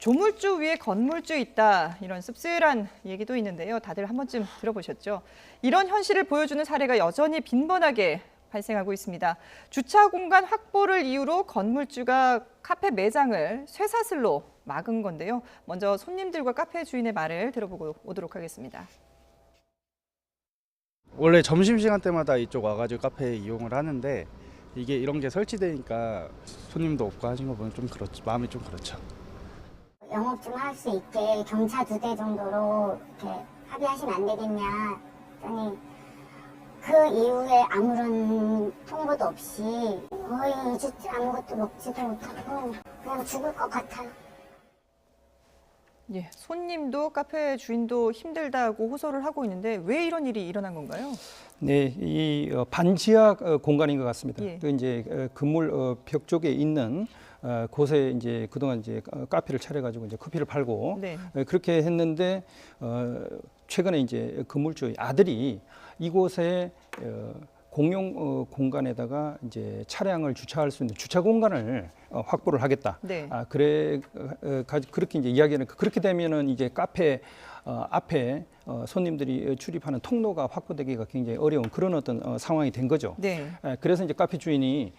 조물주 위에 건물주 있다, 이런 씁쓸한 얘기도 있는데요. 다들 한 번쯤 들어보셨죠? 이런 현실을 보여주는 사례가 여전히 빈번하게 발생하고 있습니다. 주차 공간 확보를 이유로 건물주가 카페 매장을 쇠사슬로 막은 건데요. 먼저 손님들과 카페 주인의 말을 들어보고 오도록 하겠습니다. 원래 점심시간 때마다 이쪽 와가지고 카페 이용을 하는데 이게 이런 게 설치되니까 손님도 없고 하신 거 보면 좀 그렇죠. 마음이 좀 그렇죠. 영업 좀 할 수 있게 경차 2대 정도로 이렇게 합의하시면 안 되겠냐 했더니 그 이후에 아무런 통보도 없이 거의 2주째 아무것도 먹지도 못하고 그냥 죽을 것 같아요. 예, 손님도 카페 주인도 힘들다고 호소를 하고 있는데 왜 이런 일이 일어난 건가요? 네, 이 반지하 공간인 것 같습니다. 예. 그 이제 건물 벽 쪽에 있는 곳에 이제 그동안 이제 카페를 차려가지고 이제 커피를 팔고 네. 그렇게 했는데 최근에 이제 건물주의 아들이 이곳에 공용 공간에다가 이제 차량을 주차할 수 있는 주차 공간을 확보를 하겠다. 네. 그렇게 이제 이야기는 그렇게 되면은 이제 카페 앞에 손님들이 출입하는 통로가 확보되기가 굉장히 어려운 그런 어떤 상황이 된 거죠. 네. 그래서 이제 카페 주인이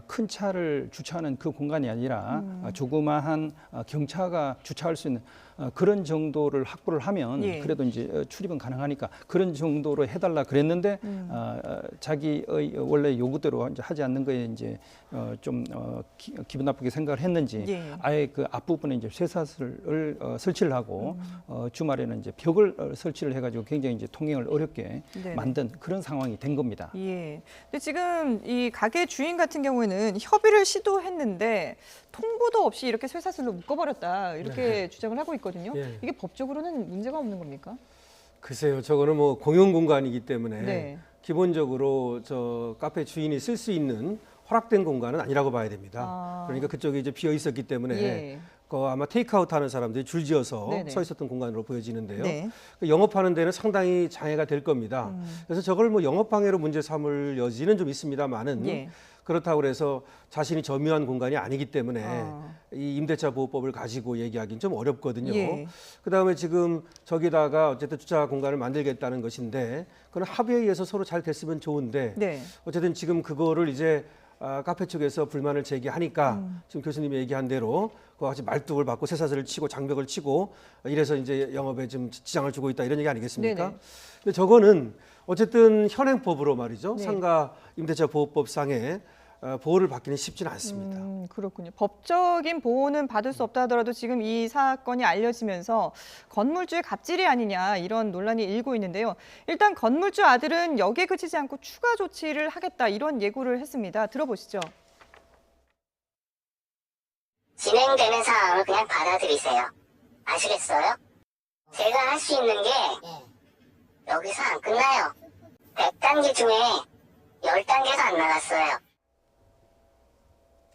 큰 차를 주차하는 그 공간이 아니라 조그마한 경차가 주차할 수 있는 그런 정도를 확보를 하면 예. 그래도 이제 출입은 가능하니까 그런 정도로 해달라 그랬는데 자기의 원래 요구대로 이제 하지 않는 거에 이제 좀 기분 나쁘게 생각을 했는지 예. 아예 그 앞부분에 이제 쇠사슬을 설치를 하고 주말에는 이제 벽을 설치를 해가지고 굉장히 이제 통행을 어렵게 네네. 만든 그런 상황이 된 겁니다. 예. 근데 지금 이 가게 주인 같은 경우에는 협의를 시도했는데 통보도 없이 이렇게 쇠사슬로 묶어버렸다 이렇게 주장을 하고 있거든요. 예. 이게 법적으로는 문제가 없는 겁니까? 글쎄요, 저거는 뭐 공용 공간이기 때문에 네. 기본적으로 저 카페 주인이 쓸 수 있는 허락된 공간은 아니라고 봐야 됩니다. 아. 그러니까 그쪽에 이제 비어 있었기 때문에 예. 아마 테이크아웃 하는 사람들이 줄지어서 네네. 서 있었던 공간으로 보여지는데요. 네. 그 영업하는 데는 상당히 장애가 될 겁니다. 그래서 저걸 뭐 영업 방해로 문제 삼을 여지는 좀 있습니다만은 예. 그렇다고 해서 자신이 점유한 공간이 아니기 때문에 아. 이 임대차 보호법을 가지고 얘기하기는 좀 어렵거든요. 예. 그다음에 지금 저기다가 어쨌든 주차 공간을 만들겠다는 것인데 그건 합의에 의해서 서로 잘 됐으면 좋은데 네. 어쨌든 지금 그거를 이제 카페 쪽에서 불만을 제기하니까 지금 교수님이 얘기한 대로 그와 같이 말뚝을 받고 쇠사슬을 치고 장벽을 치고 이래서 이제 영업에 좀 지장을 주고 있다 이런 얘기 아니겠습니까? 네네. 근데 저거는 어쨌든 현행법으로 말이죠. 네. 상가 임대차 보호법상에 보호를 받기는 쉽지는 않습니다. 그렇군요. 법적인 보호는 받을 수 없다 하더라도 지금 이 사건이 알려지면서 건물주의 갑질이 아니냐 이런 논란이 일고 있는데요. 일단 건물주 아들은 여기에 그치지 않고 추가 조치를 하겠다 이런 예고를 했습니다. 들어보시죠. 진행되는 상황을 그냥 받아들이세요. 아시겠어요? 제가 할 수 있는 게 여기서 안 끝나요. 100단계 중에 10단계도 안 나갔어요.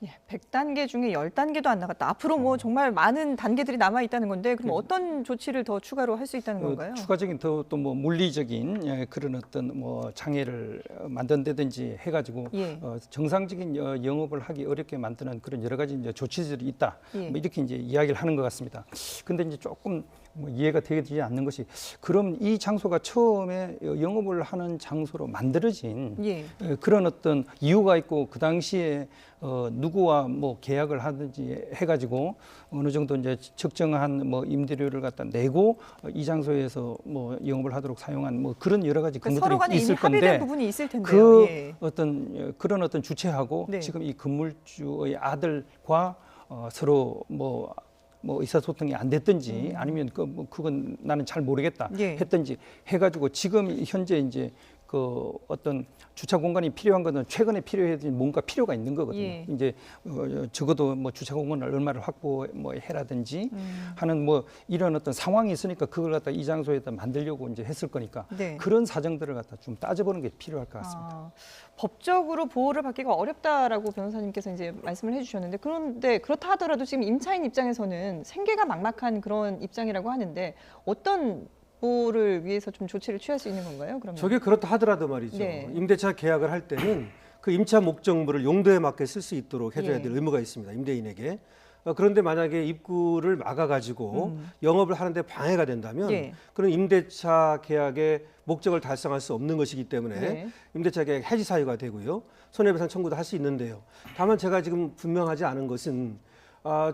예, 100단계 중에 10단계도 안 나갔다. 앞으로 뭐 정말 많은 단계들이 남아 있다는 건데 그럼 어떤 조치를 더 추가로 할 수 있다는 건가요? 추가적인 또 뭐 물리적인 그런 어떤 뭐 장애를 만든다든지 해가지고 예. 정상적인 영업을 하기 어렵게 만드는 그런 여러 가지 이제 조치들이 있다. 예. 뭐 이렇게 이제 이야기를 하는 것 같습니다. 근데 이제 조금 뭐 이해가 되지 않는 것이 그럼 이 장소가 처음에 영업을 하는 장소로 만들어진 예. 그런 어떤 이유가 있고 그 당시에 누구와 뭐 계약을 하든지 해가지고 어느 정도 이제 적정한 뭐 임대료를 갖다 내고 이 장소에서 뭐 영업을 하도록 사용한 뭐 그런 여러 가지 그러니까 서로 간에 근거들이 있을 이미 합의된 건데 부분이 있을 텐데요. 그 예. 어떤 그런 어떤 주체하고 네. 지금 이 건물주의 아들과 서로 뭐 의사소통이 안 됐든지 아니면 그건 나는 잘 모르겠다 예. 했든지 해가지고 지금 현재 이제 그 어떤 주차 공간이 필요한 것은 최근에 필요해진 뭔가 필요가 있는 거거든요. 예. 이제 적어도 뭐 주차 공간을 얼마를 확보 뭐 해라든지 하는 뭐 이런 어떤 상황이 있으니까 그걸 갖다 이 장소에다 만들려고 이제 했을 거니까 네. 그런 사정들을 갖다 좀 따져보는 게 필요할 것 같습니다. 아, 법적으로 보호를 받기가 어렵다라고 변호사님께서 이제 말씀을 해주셨는데 그런데 그렇다 하더라도 지금 임차인 입장에서는 생계가 막막한 그런 입장이라고 하는데 어떤 보호를 위해서 좀 조치를 취할 수 있는 건가요? 그러면 저게 그렇다 하더라도 말이죠. 네. 임대차 계약을 할 때는 그 임차 목적물을 용도에 맞게 쓸 수 있도록 해줘야 예. 될 의무가 있습니다. 임대인에게. 그런데 만약에 입구를 막아가지고 영업을 하는데 방해가 된다면 예. 그런 임대차 계약의 목적을 달성할 수 없는 것이기 때문에 네. 임대차 계약 해지 사유가 되고요. 손해배상 청구도 할 수 있는데요. 다만 제가 지금 분명하지 않은 것은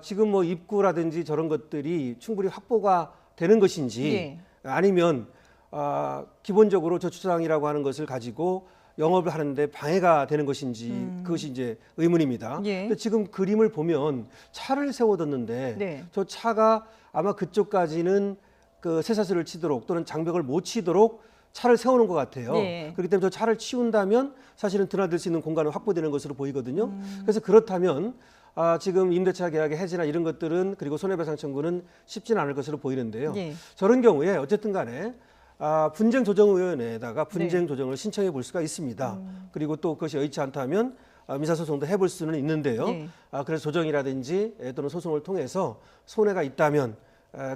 지금 뭐 입구라든지 저런 것들이 충분히 확보가 되는 것인지 예. 아니면 기본적으로 저주차장이라고 하는 것을 가지고 영업을 하는데 방해가 되는 것인지 그것이 이제 의문입니다. 예. 근데 지금 그림을 보면 차를 세워뒀는데 네. 저 차가 아마 그쪽까지는 그 쇠사슬을 치도록 또는 장벽을 못 치도록 차를 세우는 것 같아요. 네. 그렇기 때문에 저 차를 치운다면 사실은 드나들 수 있는 공간은 확보되는 것으로 보이거든요. 그래서 그렇다면 지금 임대차 계약의 해지나 이런 것들은 그리고 손해배상 청구는 쉽지는 않을 것으로 보이는데요. 예. 저런 경우에 어쨌든 간에 분쟁조정위원회에다가 분쟁 네. 조정을 신청해 볼 수가 있습니다. 그리고 또 그것이 여의치 않다면 민사소송도 해볼 수는 있는데요. 네. 그래서 조정이라든지 또는 소송을 통해서 손해가 있다면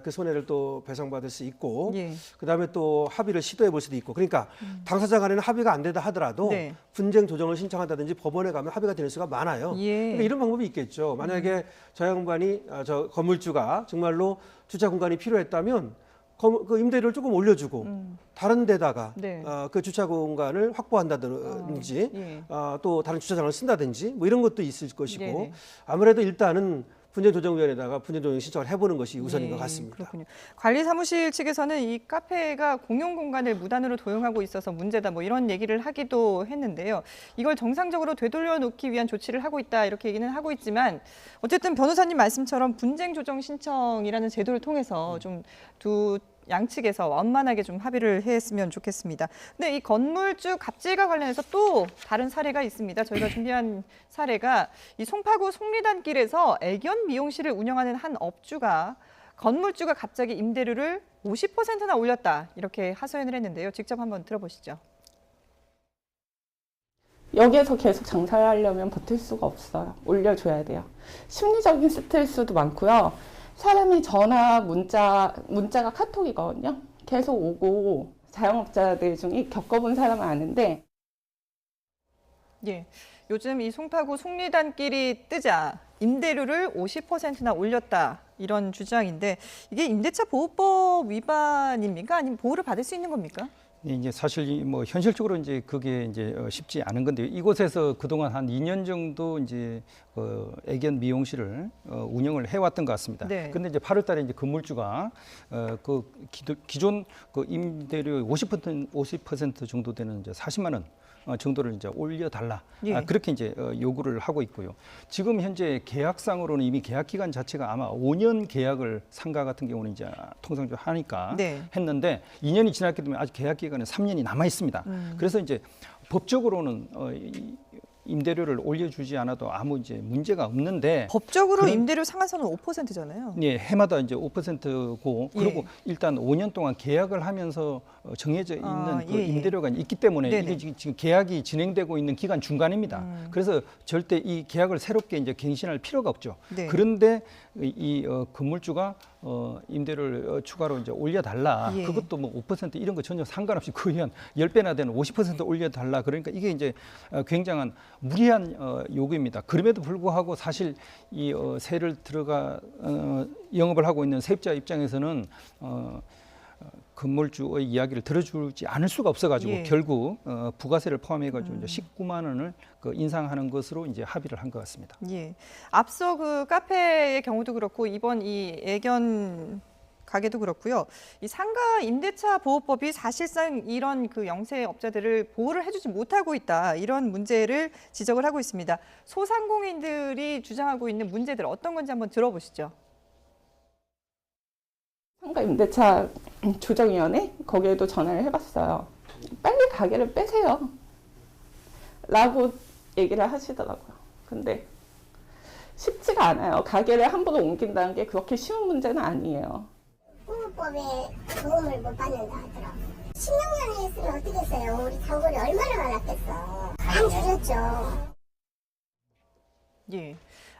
그 손해를 또 배상받을 수 있고 예. 그다음에 또 합의를 시도해 볼 수도 있고 그러니까 당사자 간에는 합의가 안 되다 하더라도 네. 분쟁 조정을 신청한다든지 법원에 가면 합의가 될 수가 많아요. 예. 그러니까 이런 방법이 있겠죠. 만약에 저 양반이 저 건물주가 정말로 주차 공간이 필요했다면 그 임대료를 조금 올려주고 다른 데다가 네. 그 주차 공간을 확보한다든지 예. 또 다른 주차장을 쓴다든지 뭐 이런 것도 있을 것이고 네네. 아무래도 일단은 분쟁조정위원회에다가 분쟁조정 신청을 해보는 것이 우선인 네, 것 같습니다. 그렇군요. 관리사무실 측에서는 이 카페가 공용 공간을 무단으로 도용하고 있어서 문제다 뭐 이런 얘기를 하기도 했는데요. 이걸 정상적으로 되돌려 놓기 위한 조치를 하고 있다 이렇게 얘기는 하고 있지만 어쨌든 변호사님 말씀처럼 분쟁 조정 신청이라는 제도를 통해서 좀 두 양측에서 원만하게 좀 합의를 했으면 좋겠습니다. 근데 이 건물주 갑질과 관련해서 또 다른 사례가 있습니다. 저희가 준비한 사례가 이 송파구 속리단길에서 애견 미용실을 운영하는 한 업주가 건물주가 갑자기 임대료를 50%나 올렸다 이렇게 하소연을 했는데요. 직접 한번 들어보시죠. 여기에서 계속 장사를 하려면 버틸 수가 없어요. 올려줘야 돼요. 심리적인 스트레스도 많고요. 사람이 전화, 문자가 카톡이거든요. 계속 오고 자영업자들 중에 겪어본 사람은 아는데 예, 요즘 이 송파구 속리단길이 뜨자 임대료를 50%나 올렸다 이런 주장인데 이게 임대차 보호법 위반입니까? 아니면 보호를 받을 수 있는 겁니까? 이제 사실 뭐 현실적으로 이제 그게 이제 쉽지 않은 건데요. 이곳에서 그동안 한 2년 정도 이제 애견 미용실을 운영을 해왔던 것 같습니다. 네. 그런데 이제 8월달에 이제 건물주가 그 기존 그 임대료 50% 정도 되는 이제 40만 원 정도를 이제 올려달라. 예. 그렇게 이제 요구를 하고 있고요. 지금 현재 계약상으로는 이미 계약 기간 자체가 아마 5년 계약을 상가 같은 경우는 이제 통상적으로 하니까 네. 했는데 2년이 지났기 때문에 아직 계약 기간은 3년이 남아 있습니다. 그래서 이제 법적으로는 임대료를 올려주지 않아도 아무 이제 문제가 없는데 법적으로 그런- 임대료 상한선은 5%잖아요. 예, 해마다 이제 5%고 그리고 예. 일단 5년 동안 계약을 하면서 정해져 있는 그 예, 예. 임대료가 있기 때문에 네네. 이게 지금 계약이 진행되고 있는 기간 중간입니다. 그래서 절대 이 계약을 새롭게 이제 갱신할 필요가 없죠. 네. 그런데 이 건물주가 임대료를 추가로 이제 올려달라. 예. 그것도 뭐 5% 이런 거 전혀 상관없이 거의 한 10배나 되는 50% 올려달라. 그러니까 이게 이제 굉장한 무리한 요구입니다. 그럼에도 불구하고 사실 이 세를 영업을 하고 있는 세입자 입장에서는 건물주의 이야기를 들어주지 않을 수가 없어가지고 예. 결국 부가세를 포함해가지고 이제 19만 원을 인상하는 것으로 이제 합의를 한 것 같습니다. 예. 앞서 그 카페의 경우도 그렇고 이번 이 애견 가게도 그렇고요. 이 상가 임대차 보호법이 사실상 이런 그 영세업자들을 보호를 해주지 못하고 있다 이런 문제를 지적을 하고 있습니다. 소상공인들이 주장하고 있는 문제들 어떤 건지 한번 들어보시죠. 상가 임대차 조정위원회 거기에도 전화를 해봤어요. 빨리 가게를 빼세요. 라고 얘기를 하시더라고요. 근데 쉽지가 않아요. 가게를 함부로 옮긴다는 게 그렇게 쉬운 문제는 아니에요. 보호법에 도움을 못 받는다 하더라고. 신용량이 있으면 어떻게 했어요? 우리 단골이 얼마나 많았겠어. 안 줄였죠. 예.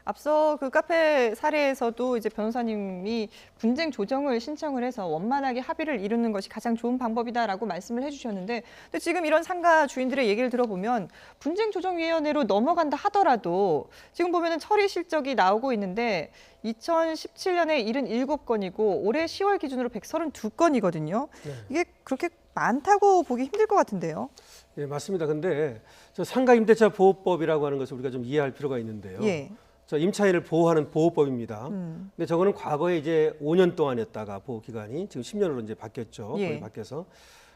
앞서 그 카페 사례에서도 이제 변호사님이 분쟁 조정을 신청을 해서 원만하게 합의를 이루는 것이 가장 좋은 방법이다라고 말씀을 해주셨는데, 근데 지금 이런 상가 주인들의 얘기를 들어보면 분쟁 조정위원회로 넘어간다 하더라도 지금 보면은 처리 실적이 나오고 있는데 2017년에 77건이고 올해 10월 기준으로 132건이거든요. 네. 이게 그렇게 많다고 보기 힘들 것 같은데요. 예, 맞습니다. 근데 저 상가 임대차 보호법이라고 하는 것을 우리가 좀 이해할 필요가 있는데요. 예. 저 임차인을 보호하는 보호법입니다. 근데 저거는 과거에 이제 5년 동안이었다가 보호 기간이 지금 10년으로 이제 바뀌었죠. 예. 법이 바뀌어서.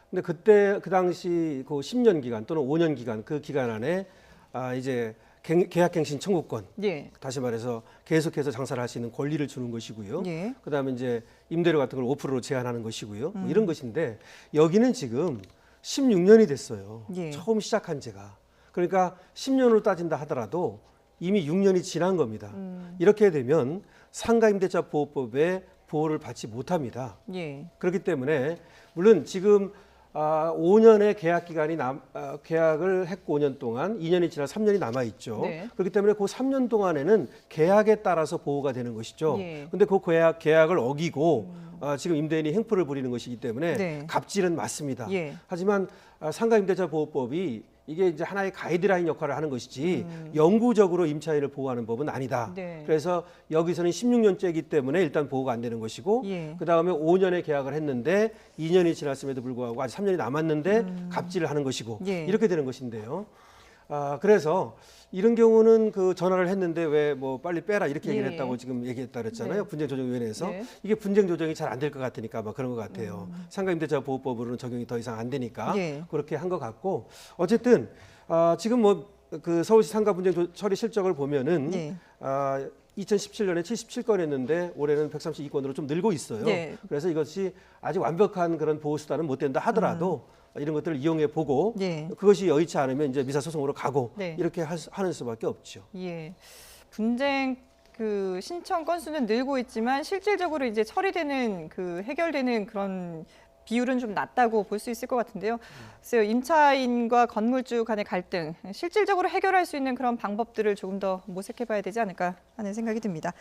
근데 그때 그 당시 그 10년 기간 또는 5년 기간 그 기간 안에 이제 계약갱신 청구권, 예. 다시 말해서 계속해서 장사를 할 수 있는 권리를 주는 것이고요. 예. 그다음에 이제 임대료 같은 걸 5%로 제한하는 것이고요. 뭐 이런 것인데 여기는 지금 16년이 됐어요. 예. 처음 시작한 지가. 그러니까 10년으로 따진다 하더라도 이미 6년이 지난 겁니다. 이렇게 되면 상가임대차 보호법에 보호를 받지 못합니다. 예. 그렇기 때문에 물론 지금 5년의 계약 기간이 계약을 했고 5년 동안 2년이 지나 3년이 남아 있죠. 네. 그렇기 때문에 그 3년 동안에는 계약에 따라서 보호가 되는 것이죠. 예. 근데 그 계약을 어기고 지금 임대인이 행포를 부리는 것이기 때문에 네. 갑질은 맞습니다. 예. 하지만 상가임대차 보호법이 이게 이제 하나의 가이드라인 역할을 하는 것이지 영구적으로 임차인을 보호하는 법은 아니다. 네. 그래서 여기서는 16년째이기 때문에 일단 보호가 안 되는 것이고 예. 그 다음에 5년의 계약을 했는데 2년이 지났음에도 불구하고 아직 3년이 남았는데 갑질을 하는 것이고 예. 이렇게 되는 것인데요. 그래서 이런 경우는 그 전화를 했는데 왜 뭐 빨리 빼라 이렇게 얘기를 예. 했다고 지금 얘기했다 그랬잖아요. 네. 분쟁조정위원회에서 네. 이게 분쟁 조정이 잘 안 될 것 같으니까 막 그런 것 같아요. 상가임대차 보호법으로는 적용이 더 이상 안 되니까 예. 그렇게 한 것 같고 어쨌든 지금 뭐 그 서울시 상가 분쟁 처리 실적을 보면은 예. 2017년에 77건 했는데 올해는 132건으로 좀 늘고 있어요. 네. 그래서 이것이 아직 완벽한 그런 보호 수단은 못 된다 하더라도 이런 것들을 이용해 보고 예. 그것이 여의치 않으면 이제 미사 소송으로 가고 네. 이렇게 하는 수밖에 없죠. 예. 분쟁 그 신청 건수는 늘고 있지만 실질적으로 이제 처리되는 그 해결되는 그런 비율은 좀 낮다고 볼 수 있을 것 같은데요. 글쎄요, 임차인과 건물주 간의 갈등, 실질적으로 해결할 수 있는 그런 방법들을 조금 더 모색해봐야 되지 않을까 하는 생각이 듭니다.